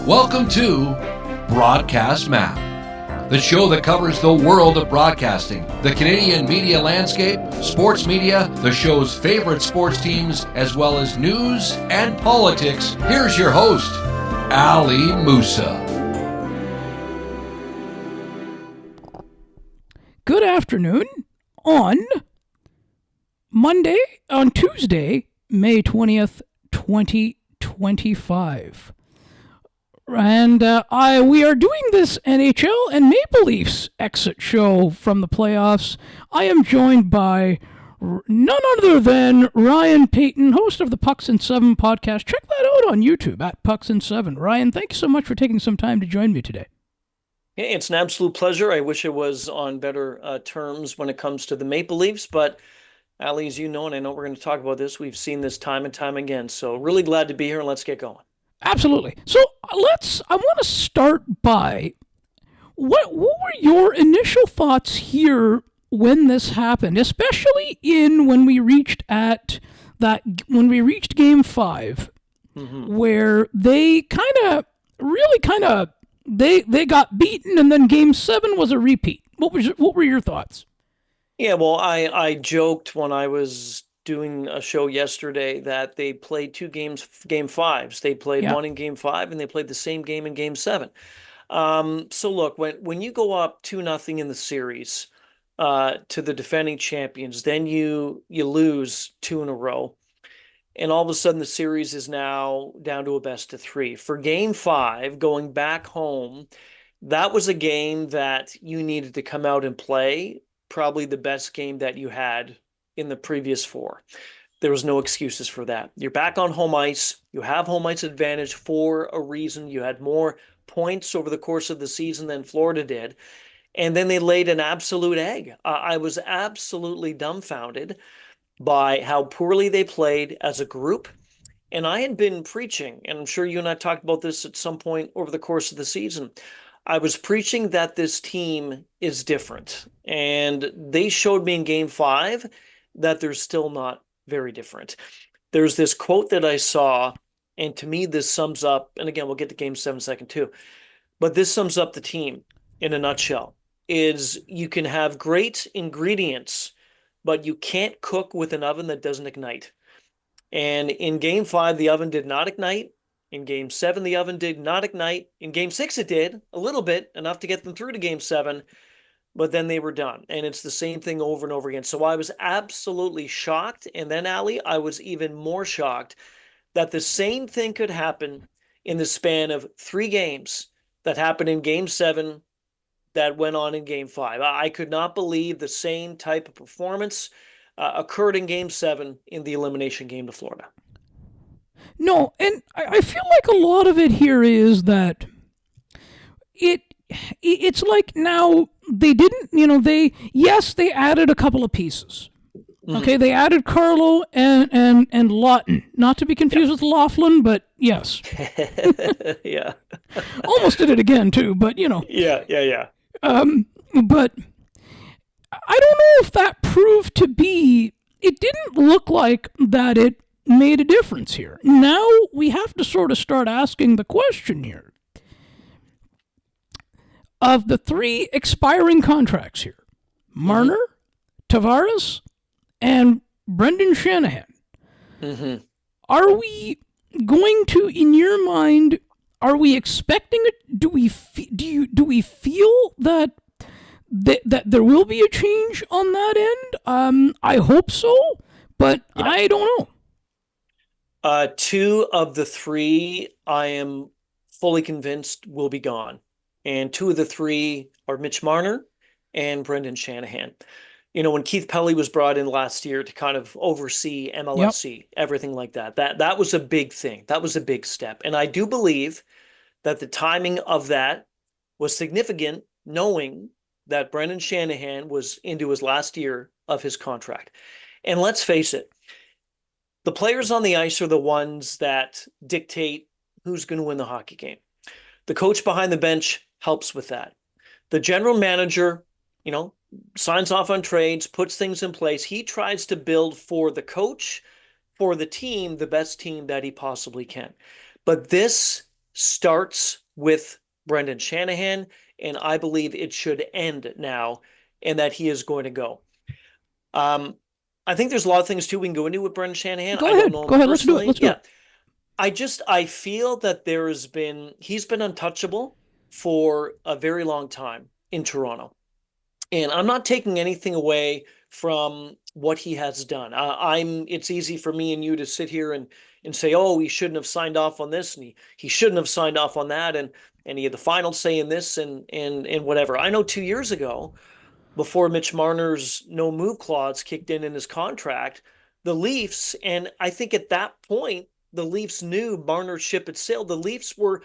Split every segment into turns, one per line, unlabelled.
Welcome to Broadcast Map, the show that covers the world of broadcasting, the Canadian media landscape, sports media, the show's favorite sports teams, as well as news and politics. Here's your host, Ali Musa.
Good afternoon on Tuesday, May 20th, 2025. And we are doing this NHL and Maple Leafs exit show from the playoffs. I am joined by none other than Ryan Payton, host of the Pucks in 7 podcast. Check that out on YouTube at Pucks in 7. Ryan, thank you so much for taking some time to join me today.
Hey, it's an absolute pleasure. I wish it was on better terms when it comes to the Maple Leafs, but Ali, as you know, and I know we're going to talk about this, we've seen this time and time again. So really glad to be here, and let's get going.
Absolutely. So I want to start by, what were your initial thoughts here when this happened, especially when we reached Game 5, where they they got beaten, and then Game 7 was a repeat. What were your thoughts?
Yeah, well, I joked when I was doing a show yesterday that they played two Game 5s. They played one in Game 5, and they played the same game in Game 7. So look, when you go up 2-0 in the series to the defending champions, then you lose 2 in a row, and all of a sudden the series is now down to a best of 3. For Game 5, going back home, that was a game that you needed to come out and play, probably the best game that you had in the previous 4. There was no excuses for that. You're back on home ice. You have home ice advantage for a reason. You had more points over the course of the season than Florida did. And then they laid an absolute egg. I was absolutely dumbfounded by how poorly they played as a group. And I had been preaching, and I'm sure you and I talked about this at some point over the course of the season. I was preaching that this team is different. And they showed me in Game 5 that they're still not very different. There's this quote that I saw, and to me this sums up, and again, we'll get to Game 7 in a second too, but this sums up the team in a nutshell, is you can have great ingredients, but you can't cook with an oven that doesn't ignite. And in Game 5, the oven did not ignite. In Game 7, the oven did not ignite. In Game 6, it did, a little bit, enough to get them through to Game 7. But then they were done. And it's the same thing over and over again. So I was absolutely shocked. And then, Ali, I was even more shocked that the same thing could happen in the span of 3 games that happened in Game 7 that went on in Game 5. I could not believe the same type of performance occurred in Game 7 in the elimination game to Florida.
No, and I feel like a lot of it here is that it's like now they didn't, they added a couple of pieces. Okay, they added Carlo and Lawton, not to be confused with Laughlin, but yes.
Yeah.
Almost did it again too, but
Yeah.
But I don't know if that proved to be, it didn't look like that it made a difference here. Now we have to sort of start asking the question here. Of the 3 expiring contracts here, Marner, Tavares, and Brendan Shanahan, are we going to, in your mind, are we expecting it? Do we feel that there will be a change on that end? I hope so, but I don't
know. 2 of the 3, I am fully convinced will be gone. And 2 of the 3 are Mitch Marner and Brendan Shanahan. When Keith Pelley was brought in last year to kind of oversee MLSC, everything like that was a big thing. That was a big step. And I do believe that the timing of that was significant, knowing that Brendan Shanahan was into his last year of his contract. And let's face it, the players on the ice are the ones that dictate who's going to win the hockey game. The coach behind the bench helps with that. The general manager, signs off on trades, puts things in place. He tries to build for the coach, for the team, the best team that he possibly can. But this starts with Brendan Shanahan, and I believe it should end now, and that he is going to go. I think there's a lot of things too we can go into with Brendan Shanahan. I don't know him
Go ahead. Let's do it.
personally. Yeah. I feel that he's been untouchable for a very long time in Toronto. And I'm not taking anything away from what he has done. It's easy for me and you to sit here and say, oh, he shouldn't have signed off on this, and he shouldn't have signed off on that, and he had the final say in this and whatever. I know 2 years ago, before Mitch Marner's no move clause kicked in his contract, the Leafs, and I think at that point, the Leafs knew Marner's ship had sailed. The Leafs were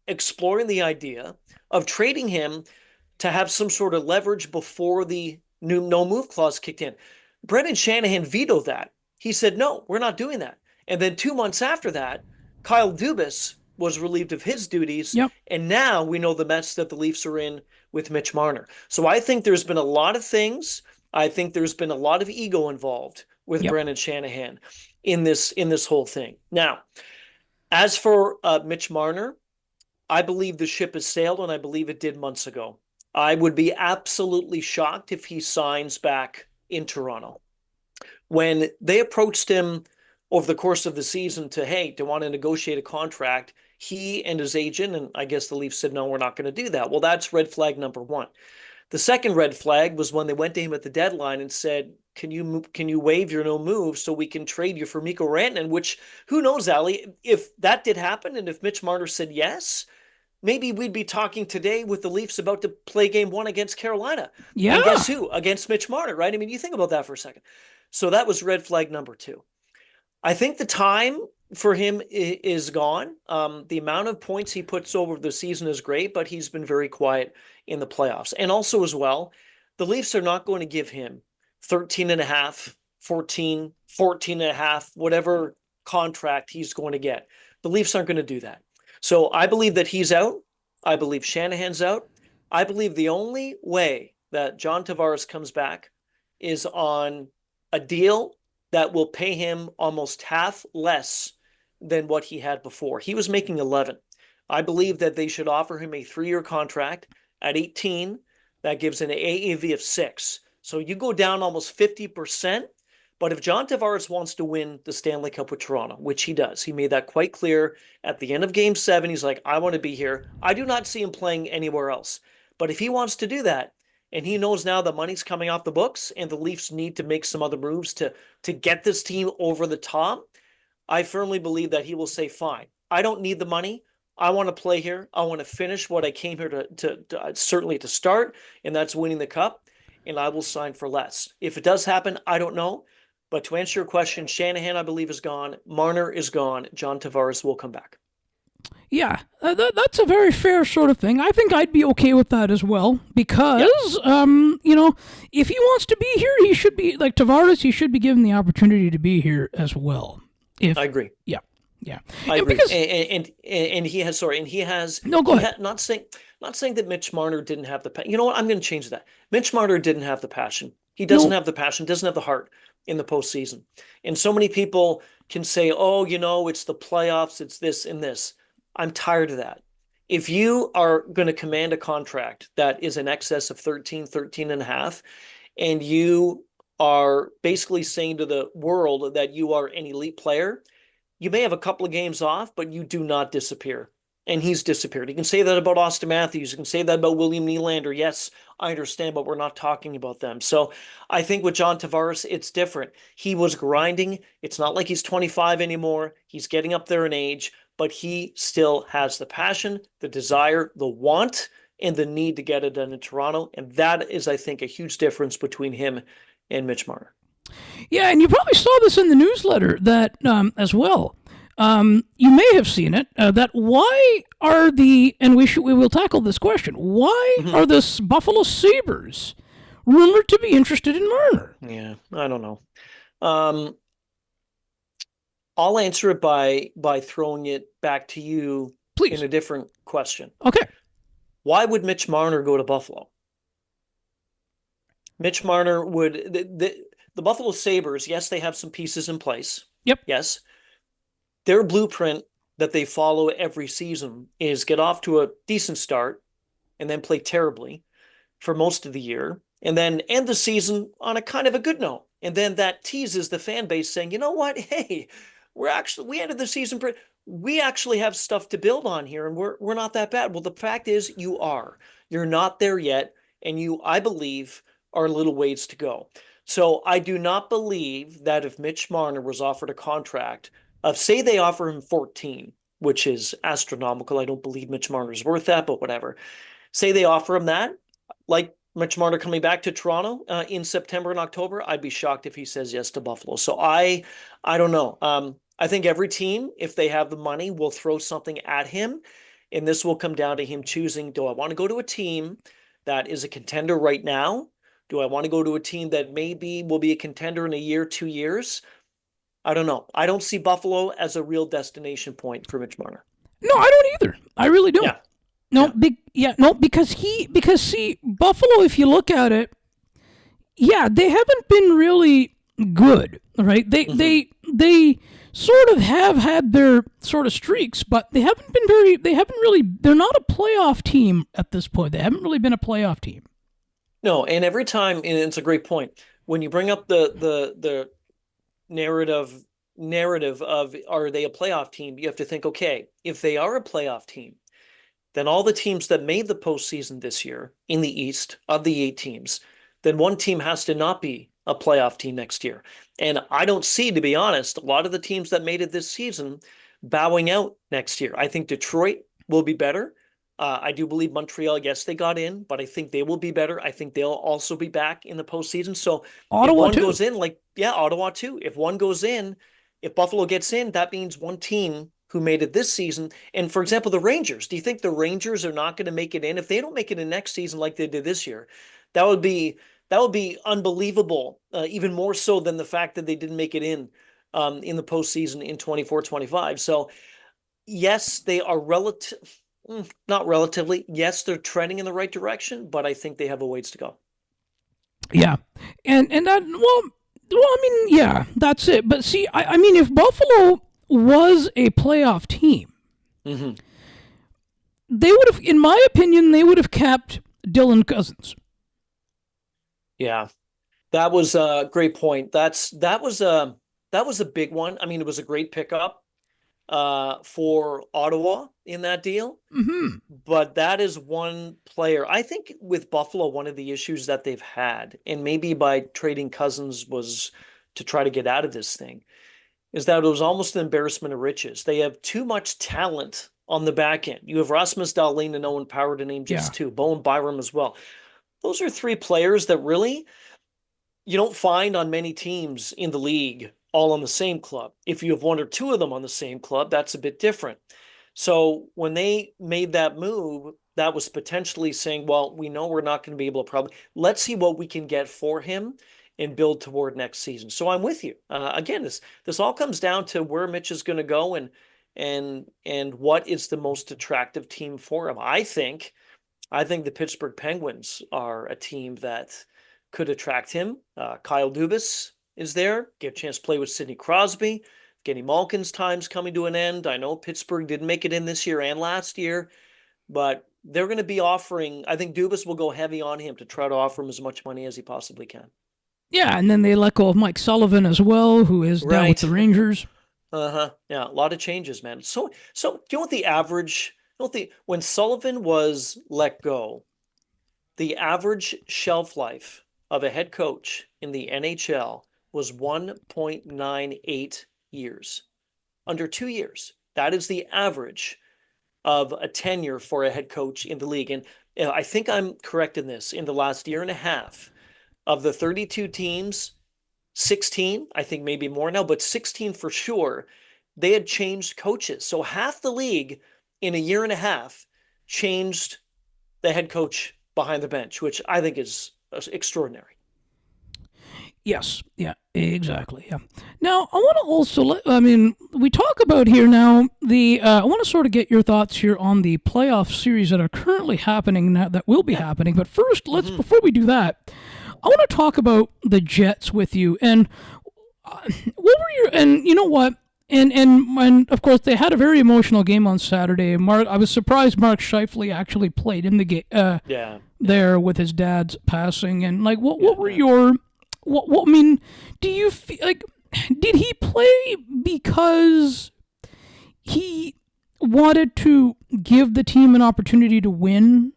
exploring the idea of trading him to have some sort of leverage before the new no move clause kicked in. Brendan Shanahan vetoed that. He said, no, we're not doing that. And then 2 months after that, Kyle Dubas was relieved of his duties.
Yep.
And now we know the mess that the Leafs are in with Mitch Marner. So I think there's been a lot of things. I think there's been a lot of ego involved with Brendan Shanahan in this whole thing. Now, as for Mitch Marner, I believe the ship has sailed, and I believe it did months ago. I would be absolutely shocked if he signs back in Toronto. When they approached him over the course of the season to want to negotiate a contract, he and his agent, and I guess the Leafs said, no, we're not going to do that. Well, that's red flag number one. The second red flag was when they went to him at the deadline and said, can you waive your no move so we can trade you for Mikko Rantanen, which, who knows, Ali, if that did happen and if Mitch Marner said yes, maybe we'd be talking today with the Leafs about to play game 1 against Carolina.
Yeah.
And guess who? Against Mitch Marner, right? I mean, you think about that for a second. So that was red flag number 2. I think the time for him is gone. The amount of points he puts over the season is great, but he's been very quiet in the playoffs. And also as well, the Leafs are not going to give him 13 and a half, 14 and a half, whatever contract he's going to get. The Leafs aren't going to do that. So I believe that he's out. I believe Shanahan's out. I believe the only way that John Tavares comes back is on a deal that will pay him almost half less than what he had before. He was making 11. I believe that they should offer him a 3-year contract at 18. That gives an AAV of 6. So you go down almost 50%. But if John Tavares wants to win the Stanley Cup with Toronto, which he does, he made that quite clear at the end of Game 7. He's like, I want to be here. I do not see him playing anywhere else. But if he wants to do that, and he knows now the money's coming off the books and the Leafs need to make some other moves to get this team over the top, I firmly believe that he will say, fine, I don't need the money. I want to play here. I want to finish what I came here to certainly to start, and that's winning the Cup, and I will sign for less. If it does happen, I don't know. But to answer your question, Shanahan, I believe, is gone. Marner is gone. John Tavares will come back.
Yeah, that's a very fair sort of thing. I think I'd be okay with that as well because, if he wants to be here, he should be, like Tavares, he should be given the opportunity to be here as well.
I agree.
Yeah.
I agree. Because, and he has, sorry, and he has.
No, go ahead.
Not saying that Mitch Marner didn't have the passion. You know what? I'm going to change that. Mitch Marner didn't have the passion. He doesn't have the passion, doesn't have the heart in the postseason. And so many people can say, oh, it's the playoffs, it's this and this. I'm tired of that. If you are going to command a contract that is in excess of 13 and a half, and you are basically saying to the world that you are an elite player, you may have a couple of games off, but you do not disappear. And he's disappeared. You can say that about Austin Matthews. You can say that about William Nylander. Yes, I understand, but we're not talking about them. So I think with John Tavares, it's different. He was grinding. It's not like he's 25 anymore. He's getting up there in age, but he still has the passion, the desire, the want, and the need to get it done in Toronto. And that is, I think, a huge difference between him and Mitch Marner.
Yeah, and you probably saw this in the newsletter that as well. You may have seen it, that why are and we will tackle this question, why are the Buffalo Sabres rumored to be interested in Marner?
Yeah, I don't know. I'll answer it by throwing it back to you.
Please.
In a different question.
Okay.
Why would Mitch Marner go to Buffalo? Mitch Marner would, the Buffalo Sabres, yes, they have some pieces in place.
Yep.
Yes. Their blueprint that they follow every season is get off to a decent start and then play terribly for most of the year and then end the season on a kind of a good note. And then that teases the fan base saying, you know what? Hey, we ended the season we actually have stuff to build on here and we're not that bad. Well, the fact is you're not there yet. And I believe, are a little ways to go. So I do not believe that if Mitch Marner was offered a contract of, say they offer him 14, which is astronomical. I don't believe Mitch Marner's worth that, but whatever. Say they offer him that, like Mitch Marner coming back to Toronto in September and October, I'd be shocked if he says yes to Buffalo. So I don't know. I think every team, if they have the money, will throw something at him. And this will come down to him choosing, do I want to go to a team that is a contender right now? Do I want to go to a team that maybe will be a contender in a year, 2 years? I don't know. I don't see Buffalo as a real destination point for Mitch Marner.
No, I don't either. I really don't.
Yeah.
No, because see, Buffalo, if you look at it, yeah, they haven't been really good, right? They sort of have had their sort of streaks, but they're not a playoff team at this point. They haven't really been a playoff team.
No, and every time, and it's a great point, when you bring up the narrative of, are they a playoff team? You have to think, okay, if they are a playoff team, then all the teams that made the postseason this year in the East, of the 8 teams, then one team has to not be a playoff team next year. And I don't see, to be honest, a lot of the teams that made it this season bowing out next year. I think Detroit will be better. I do believe Montreal, yes, they got in, but I think they will be better. I think they'll also be back in the postseason. So
Ottawa
if one
too.
goes in, Ottawa too. If one goes in, if Buffalo gets in, that means one team who made it this season. And for example, the Rangers, do you think the Rangers are not going to make it in? If they don't make it in next season like they did this year, that would be unbelievable, even more so than the fact that they didn't make it in the postseason in 24-25. So yes, they are not relatively. Yes, they're trending in the right direction, but I think they have a ways to go.
Yeah, and that I mean, yeah, that's it. But see, I mean, if Buffalo was a playoff team,
mm-hmm.
they would have, in my opinion, they would have kept Dylan Cousins.
Yeah, that was a great point. That was a big one. I mean, it was a great pickup for Ottawa in that deal.
Mm-hmm.
But that is one player. I think with Buffalo, one of the issues that they've had, and maybe by trading Cousins was to try to get out of this thing, is that it was almost an embarrassment of riches. They have too much talent on the back end. You have Rasmus Dahlin and Owen Power to name just two, Bowen Byram as well. Those are 3 players that really you don't find on many teams in the league all on the same club. If you have 1 or 2 of them on the same club, that's a bit different. So when they made that move, that was potentially saying, well, we know we're not going to be able to let's see what we can get for him and build toward next season. So I'm with you. Again, this all comes down to where Mitch is going to go and what is the most attractive team for him. I think the Pittsburgh Penguins are a team that could attract him. Kyle Dubas is there, get a chance to play with Sidney Crosby. Kenny Malkin's time's coming to an end. I know Pittsburgh didn't make it in this year and last year, but they're going to be offering, I think Dubas will go heavy on him to try to offer him as much money as he possibly can.
Yeah, and then they let go of Mike Sullivan as well, who is down with the Rangers.
Yeah, a lot of changes, man. So do you know what the average, when Sullivan was let go, the average shelf life of a head coach in the NHL was 1.98 years, under 2 years. That is the average of a tenure for a head coach in the league. And I think I'm correct in this. In the last year and a half, of the 32 teams, 16, I think maybe more now, but 16 for sure, they had changed coaches. So half the league in a year and a half changed the head coach behind the bench, which I think is extraordinary.
Yes, yeah, exactly. Yeah. Now, I want to also, we talk about here now, I want to sort of get your thoughts here on the playoff series that are currently happening, now, that will be happening. But first, before we do that, I want to talk about the Jets with you. And what were and you know what? and of course they had a very emotional game on Saturday. I was surprised Mark Scheifele actually played in the game
Yeah, yeah,
there with his dad's passing. And like,
yeah,
what were
yeah.
your what I mean? Do you feel like did he play because he wanted to give the team an opportunity to win?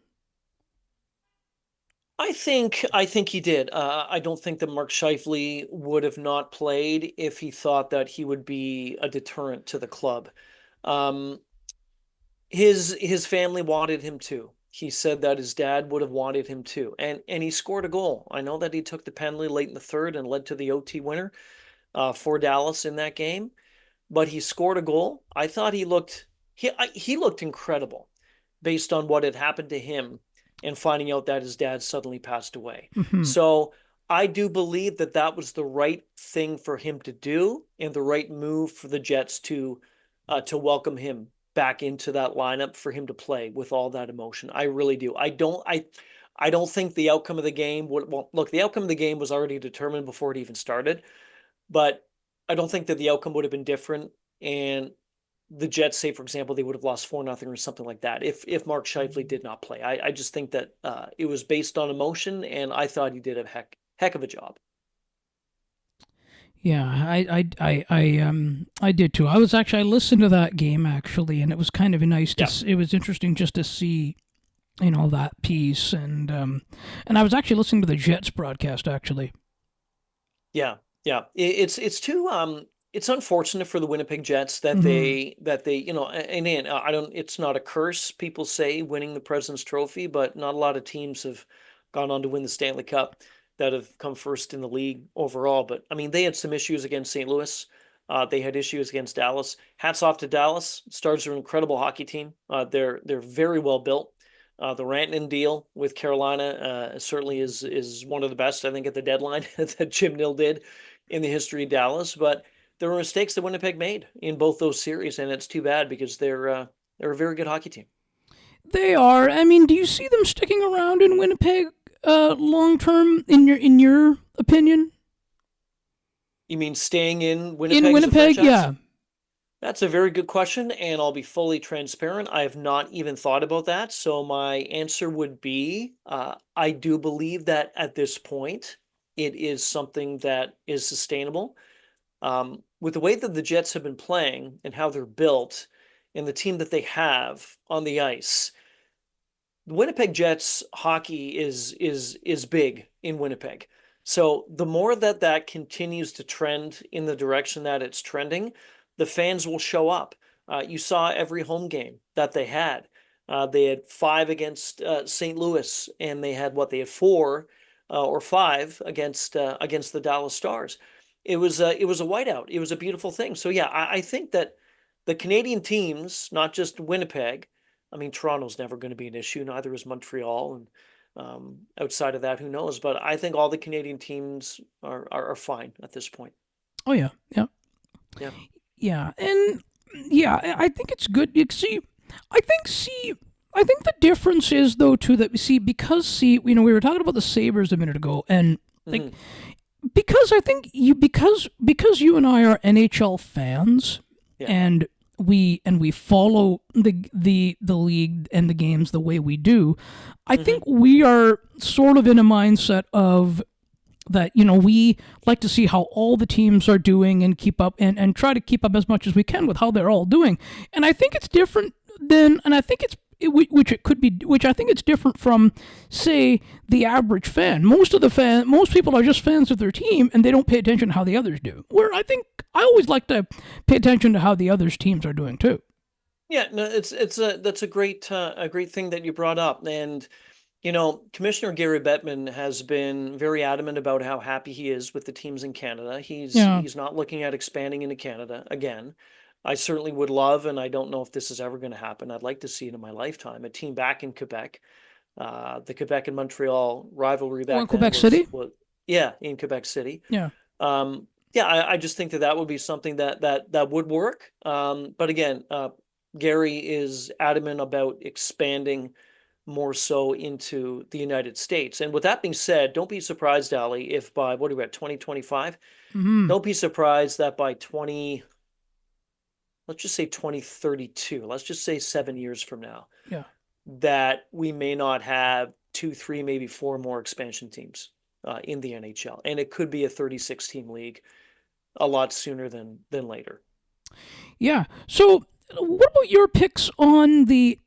I think he did. I don't think that Mark Scheifele would have not played if he thought that he would be a deterrent to the club. Um, his family wanted him to. He said that his dad would have wanted him to, and he scored a goal. I know that he took the penalty late in the third and led to the OT winner for Dallas in that game, but he scored a goal. I thought he looked incredible based on what had happened to him and finding out that his dad suddenly passed away.
Mm-hmm.
So I do believe that that was the right thing for him to do and the right move for the Jets to welcome him back into that lineup for him to play with all that emotion. I really do. I don't think the outcome of the game would well, look, the outcome of the game was already determined before it even started, but I don't think that the outcome would have been different. And the Jets, say for example, they would have lost 4-0 or something like that if Mark Scheifele did not play. I just think that it was based on emotion, and I thought he did a heck of a job.
Yeah, I did too. I listened to that game actually, and it was kind of nice
Yeah,
it was interesting just to see that piece. And I was actually listening to the Jets broadcast actually.
yeah, yeah. It's too it's unfortunate for the Winnipeg Jets that
Mm-hmm.
they and I don't. It's not a curse. People say winning the President's Trophy, but not a lot of teams have gone on to win the Stanley Cup that have come first in the league overall. But I mean, they had some issues against St. Louis. They had issues against Dallas. Hats off to Dallas. Stars are an incredible hockey team. They're very well built. The Rantanen deal with Carolina certainly is one of the best, I think, at the deadline that Jim Nill did in the history of Dallas. But there were mistakes that Winnipeg made in both those series, and it's too bad because they're a very good hockey team.
They are. I mean, do you see them sticking around in Winnipeg long term? In your opinion?
You mean staying in
In
Winnipeg as a
Winnipeg,
franchise?
yeah.
That's a very good question, and I'll be fully transparent. I have not even thought about that. So my answer would be I do believe that at this point, it is something that is sustainable. With the way that the Jets have been playing and how they're built and the team that they have on the ice, the Winnipeg Jets hockey is big in Winnipeg. So the more that that continues to trend in the direction that it's trending, the fans will show up. You saw every home game that they had. They had five against St. Louis, and they had what they had four or five against the Dallas Stars. It was a whiteout. It was a beautiful thing. So yeah, I think that the Canadian teams, not just Winnipeg, I mean, Toronto's never going to be an issue. Neither is Montreal, and outside of that, who knows? But I think all the Canadian teams are fine at this point.
Oh yeah, yeah,
Yeah.
yeah, and yeah. I think it's good. You see, I think see. I think the difference is though too that we were talking about the Sabres a minute ago, and like
Hmm.
because I think because you and I are NHL fans,
Yeah.
and we follow the league and the games the way we do. I
Hmm.
think we are sort of in a mindset of that. We like to see how all the teams are doing and keep up and try to keep up as much as we can with how they're all doing. And I think it's different than, and I think which it could be, which I think it's different from, say, the average fan. Most people are just fans of their team, and they don't pay attention to how the others do. Where I think I always like to pay attention to how the others' teams are doing too.
Yeah. No, it's a that's a great thing that you brought up. And Commissioner Gary Bettman has been very adamant about how happy he is with the teams in Canada.
Yeah.
He's not looking at expanding into Canada again. I certainly would love, and I don't know if this is ever going to happen. I'd like to see it in my lifetime, a team back in Quebec. The Quebec and Montreal rivalry
Oh, in
back then
Quebec City.
was yeah, in Quebec City.
Yeah.
Yeah, I just think that that would be something that would work. But again, Gary is adamant about expanding more so into the United States. And with that being said, don't be surprised, Ali, if by what are we at 2025?
Hmm.
Don't be surprised that by 2030 let's just say 2032, let's just say 7 years from now,
Yeah.
that we may not have 2, 3, maybe 4 more expansion teams in the NHL. And it could be a 36-team league a lot sooner than later.
Yeah. So, what about your picks on the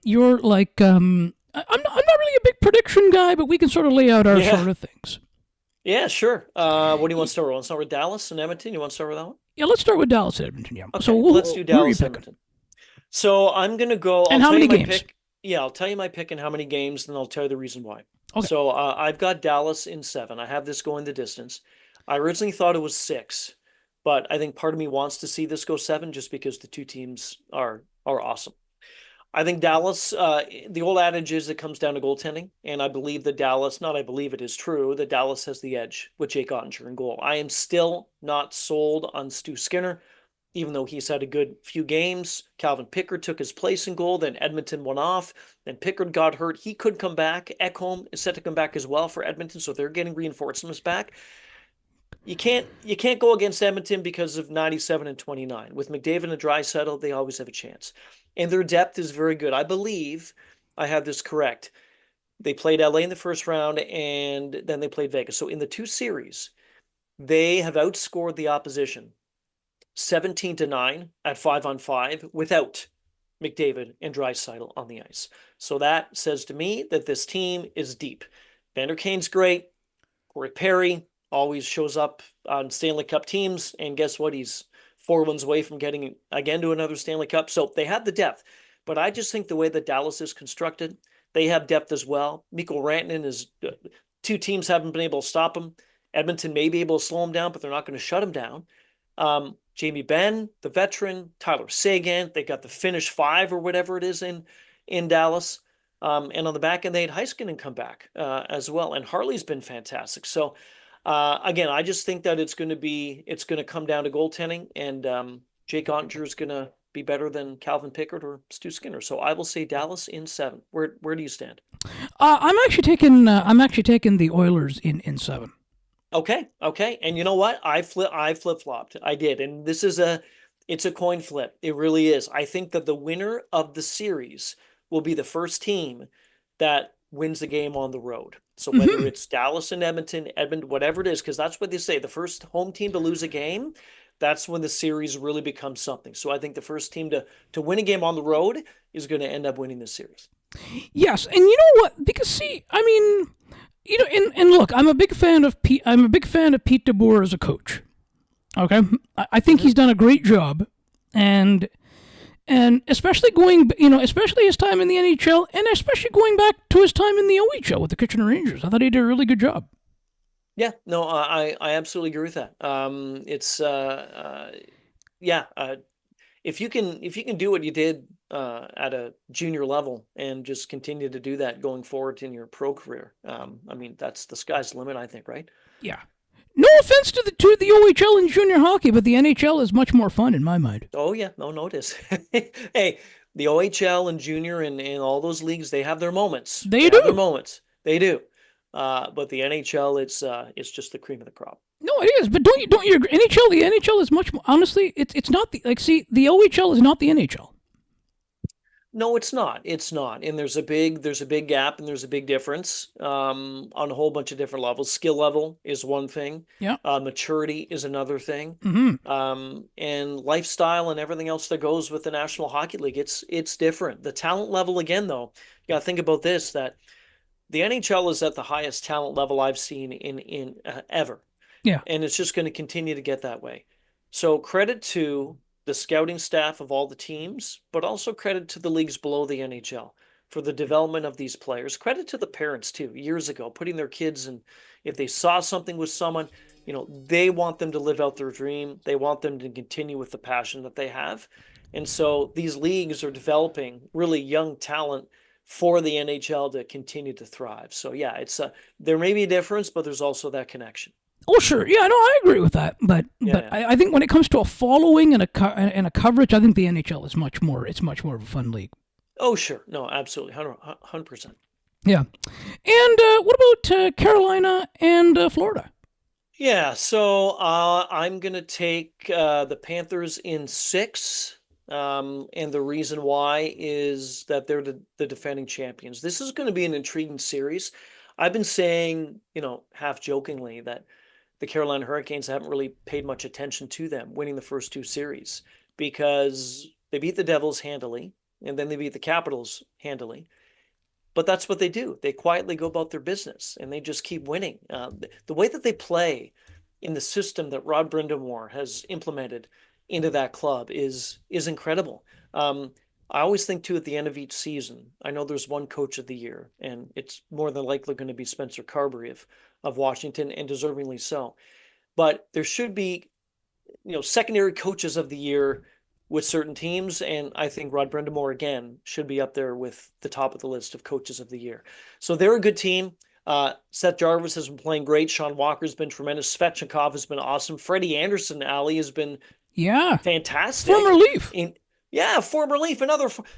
your like I'm not really a big prediction guy, but we can sort of lay out our sort of things.
Yeah, sure. What do you want to start with? Want to start with Dallas and Edmonton? You want to start with that one?
Yeah, let's start with Dallas and Edmonton. Yeah.
Okay,
So
let's do Dallas
and
Edmonton. So I'm gonna go.
And how many games?
Pick. Yeah, I'll tell you my pick and how many games, and I'll tell you the reason why.
Okay.
So I've got Dallas in 7. I have this going the distance. I originally thought it was 6, but I think part of me wants to see this go 7 just because the two teams are awesome. I think Dallas, the old adage is it comes down to goaltending, and I believe that Dallas, not I believe it is true, that Dallas has the edge with Jake Ottinger in goal. I am still not sold on Stu Skinner, even though he's had a good few games. Calvin Pickard took his place in goal, then Edmonton went off, then Pickard got hurt. He could come back. Ekholm is set to come back as well for Edmonton, so they're getting reinforcements back. You can't go against Edmonton because of 97 and 29. With McDavid and Draisaitl, they always have a chance. And their depth is very good. I believe I have this correct. They played LA in the first round, and then they played Vegas. So in the 2 series, they have outscored the opposition 17-9 at 5-on-5 without McDavid and Draisaitl on the ice. So that says to me that this team is deep. Vander Kane's great. Corey Perry always shows up on Stanley Cup teams, and guess what? He's 4 wins away from getting again to another Stanley Cup. So they have the depth. But I just think the way that Dallas is constructed, they have depth as well. Mikko Rantanen is 2 teams haven't been able to stop him. Edmonton may be able to slow him down, but they're not going to shut him down. Jamie Benn, the veteran, Tyler Seguin, they got the Finnish 5 or whatever it is in Dallas. And on the back end, they had Heiskanen come back as well. And Harley's been fantastic. So again, I just think that it's going to come down to goaltending, and Jake Ottinger is going to be better than Calvin Pickard or Stu Skinner. So I will say Dallas in 7. Where do you stand?
I'm actually taking the Oilers in 7.
Okay. And you know what? I flip-flopped. I did. And it's a coin flip. It really is. I think that the winner of the series will be the first team that wins the game on the road. So whether it's Dallas and Edmonton, whatever it is, because that's what they say, the first home team to lose a game, that's when the series really becomes something. So I think the first team to win a game on the road is going to end up winning this series.
Yes, and you know what? Because see, I mean, you know, and look, I'm a big fan of Pete DeBoer as a coach. Okay, I think he's done a great job, and especially especially his time in the NHL, and especially going back to his time in the OHL with the Kitchener Rangers. I thought he did a really good job.
Yeah, no, I absolutely agree with that. If you can do what you did at a junior level and just continue to do that going forward in your pro career, I mean, that's the sky's the limit, I think, right?
Yeah. No offense to the OHL and junior hockey, but the NHL is much more fun in my mind.
Oh yeah, no, it is. Hey, the OHL and junior and all those leagues, they have their moments.
They do.
Have their moments. They do. But the NHL, it's just the cream of the crop.
No, it is. But don't you agree? NHL, the NHL is much more, honestly, it's not the OHL is not the NHL.
No, it's not. It's not. And there's a big gap, and there's a big difference on a whole bunch of different levels. Skill level is one thing.
Yeah.
Maturity is another thing.
Mm-hmm.
And lifestyle and everything else that goes with the National Hockey League, it's different. The talent level, again, though, you got to think about this, that the NHL is at the highest talent level I've seen in ever.
Yeah.
And it's just going to continue to get that way. So credit to the scouting staff of all the teams, but also credit to the leagues below the NHL for the development of these players. Credit to the parents too, years ago, putting their kids in, if they saw something with someone, they want them to live out their dream. They want them to continue with the passion that they have. And so these leagues are developing really young talent for the NHL to continue to thrive. So yeah, there may be a difference, but there's also that connection.
Oh, sure. Yeah, no, I agree with that. But I think when it comes to a following and a coverage, I think the NHL is much more of a fun league.
Oh, sure. No, absolutely. 100%.
Yeah. And what about Carolina and Florida?
Yeah, so I'm gonna take the Panthers in 6. And the reason why is that they're the defending champions. This is going to be an intriguing series. I've been saying, half jokingly, that the Carolina Hurricanes haven't really paid much attention to them winning the first 2 series because they beat the Devils handily and then they beat the Capitals handily. But that's what they do. They quietly go about their business and they just keep winning. The way that they play in the system that Rod Brind'Amour has implemented into that club is incredible. I always think too at the end of each season, I know there's one coach of the year, and it's more than likely going to be Spencer Carberry of Washington, and deservingly so. But there should be, secondary coaches of the year with certain teams, and I think Rod Brind'Amour again should be up there with the top of the list of coaches of the year. So they're a good team. Seth Jarvis has been playing great. Sean Walker's been tremendous. Svechnikov has been awesome. Freddie Anderson, Ali, has been fantastic.
Former Leaf.
Yeah, former Leaf.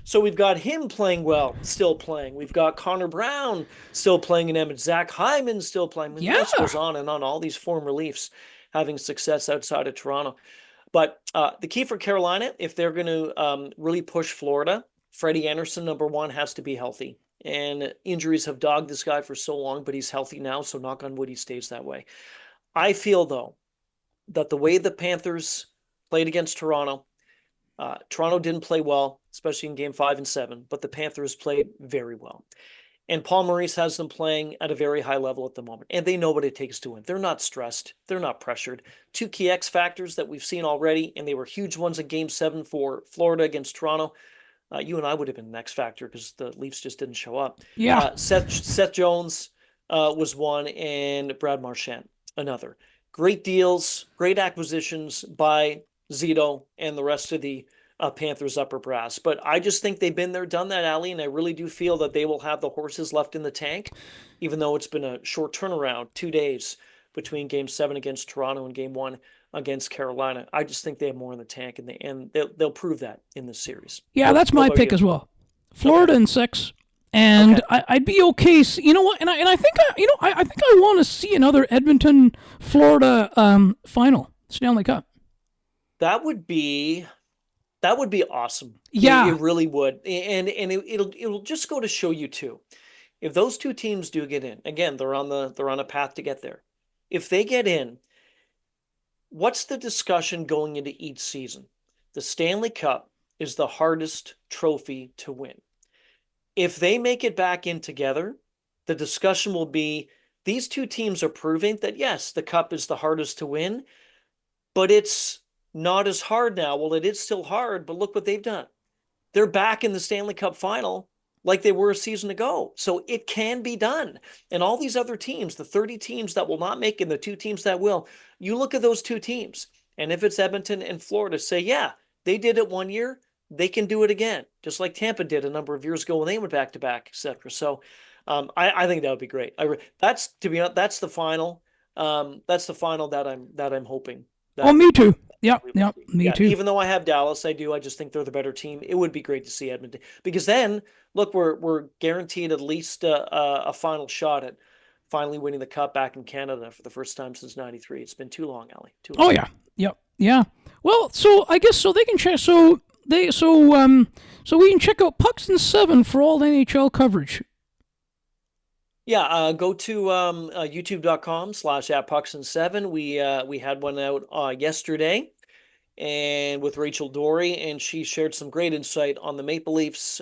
So we've got him playing well, still playing. We've got Connor Brown still playing in Edmonton. Zach Hyman still playing. The list goes on and on. All these former Leafs having success outside of Toronto. But the key for Carolina, if they're going to really push Florida, Freddie Anderson, number one, has to be healthy. And injuries have dogged this guy for so long, but he's healthy now, so knock on wood, he stays that way. I feel, though, that the way the Panthers played against Toronto, Toronto didn't play well, especially in Game 5 and 7, but the Panthers played very well. And Paul Maurice has them playing at a very high level at the moment. And they know what it takes to win. They're not stressed. They're not pressured. 2 key X factors that we've seen already, and they were huge ones in Game 7 for Florida against Toronto. You and I would have been an X factor because the Leafs just didn't show up.
Yeah.
Seth Jones was one, and Brad Marchand another. Great deals, great acquisitions by Zito and the rest of the Panthers upper brass. But I just think they've been there, done that, Ali, and I really do feel that they will have the horses left in the tank, even though it's been a short turnaround, 2 days between Game 7 against Toronto and Game 1 against Carolina. I just think they have more in the tank, and they'll prove that in this series.
Yeah, that's my pick as well. Florida in 6. And I'd be okay. You know what? And I think I think I want to see another Edmonton, Florida final Stanley Cup.
That would be awesome.
Yeah,
it really would. And it'll just go to show you too. If those two teams do get in, again, they're on a path to get there. If they get in, what's the discussion going into each season? The Stanley Cup is the hardest trophy to win. If they make it back in together, the discussion will be these two teams are proving that, yes, the cup is the hardest to win, but it's not as hard now. Well, it is still hard, but look what they've done. They're back in the Stanley Cup final like they were a season ago. So it can be done. And all these other teams, the 30 teams that will not make it, and the 2 teams that will, you look at those 2 teams. And if it's Edmonton and Florida, say, yeah, they did it one year, they can do it again, just like Tampa did a number of years ago when they went back to back, etc. So I think that would be great. That's the final. That's the final that I'm hoping.
Me too. Yep, me too.
Even though I have Dallas, I just think they're the better team. It would be great to see Edmonton because then, look, we're guaranteed at least a final shot at finally winning the cup back in Canada for the first time since '93. It's been too long, Ali. Too long.
Oh yeah, yeah. Well, so I guess they can check. So we can check out Pucks and 7 for all NHL coverage.
Yeah, go to youtube.com/@pucksand7. We had one out yesterday, and with Rachel Dory, and she shared some great insight on the Maple Leafs.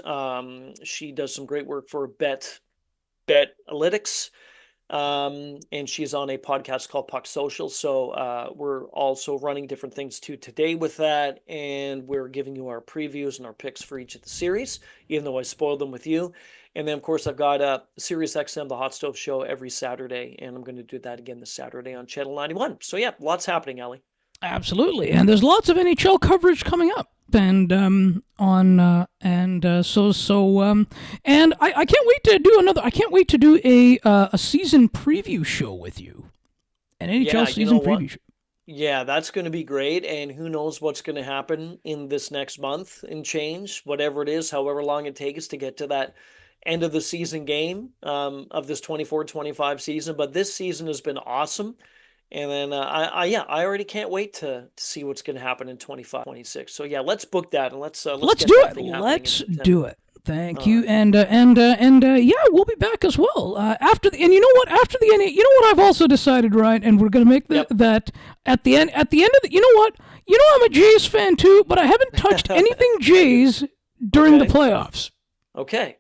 She does some great work for Betalytics, and she's on a podcast called Puck Social. So we're also running different things too today with that, and we're giving you our previews and our picks for each of the series, even though I spoiled them with you. And then, of course, I've got Sirius XM, the Hot Stove Show, every Saturday, and I'm going to do that again this Saturday on Channel 91. So, yeah, lots happening, Ali.
Absolutely, and there's lots of NHL coverage coming up, and and I can't wait to do another. I can't wait to do a season preview show with you, an NHL season preview show.
Yeah, that's going to be great, and who knows what's going to happen in this next month and change, whatever it is, however long it takes to get to that end of the season game of this 24-25 season. But this season has been awesome. And then I already can't wait to see what's going to happen in 25, 26. So yeah, let's book that and let's
do
get
it.
that thing happening
Let's
in September.
do it. Thank you. And yeah, we'll be back as well after the. And you know what? After the you know what I've also decided, right? And we're going to make that at the end of the. You know what? You know I'm a Jays fan too, but I haven't touched anything Jays during the playoffs.
Okay.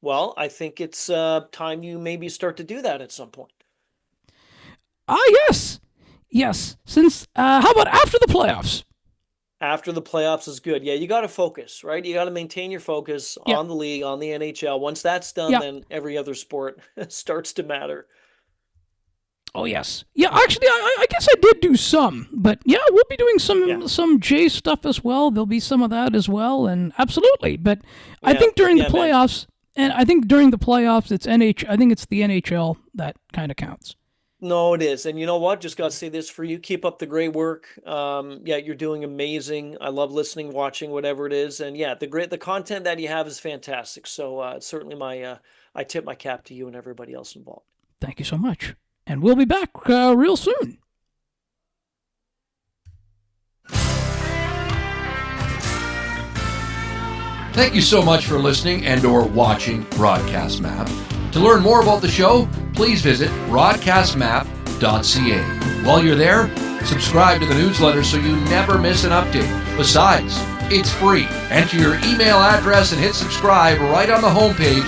Well, I think it's time you maybe start to do that at some point.
Yes. Since how about after the playoffs?
After the playoffs is good. Yeah, you got to focus, right? You got to maintain your focus on the league, on the NHL. Once that's done, then every other sport starts to matter.
Oh, yes. Yeah, actually, I guess I did do some. But, yeah, we'll be doing some J stuff as well. There'll be some of that as well, and absolutely. But I think during the playoffs, man. And I think during the playoffs, I think it's the NHL that kind of counts.
No, it is. And you know what? Just got to say this for you. Keep up the great work. You're doing amazing. I love listening, watching, whatever it is. And yeah, the content that you have is fantastic. So it's certainly I tip my cap to you and everybody else involved.
Thank you so much. And we'll be back real soon.
Thank you so much for listening and/or watching Broadcast Map. To learn more about the show, please visit broadcastmap.ca. While you're there, subscribe to the newsletter so you never miss an update. Besides, it's free. Enter your email address and hit subscribe right on the homepage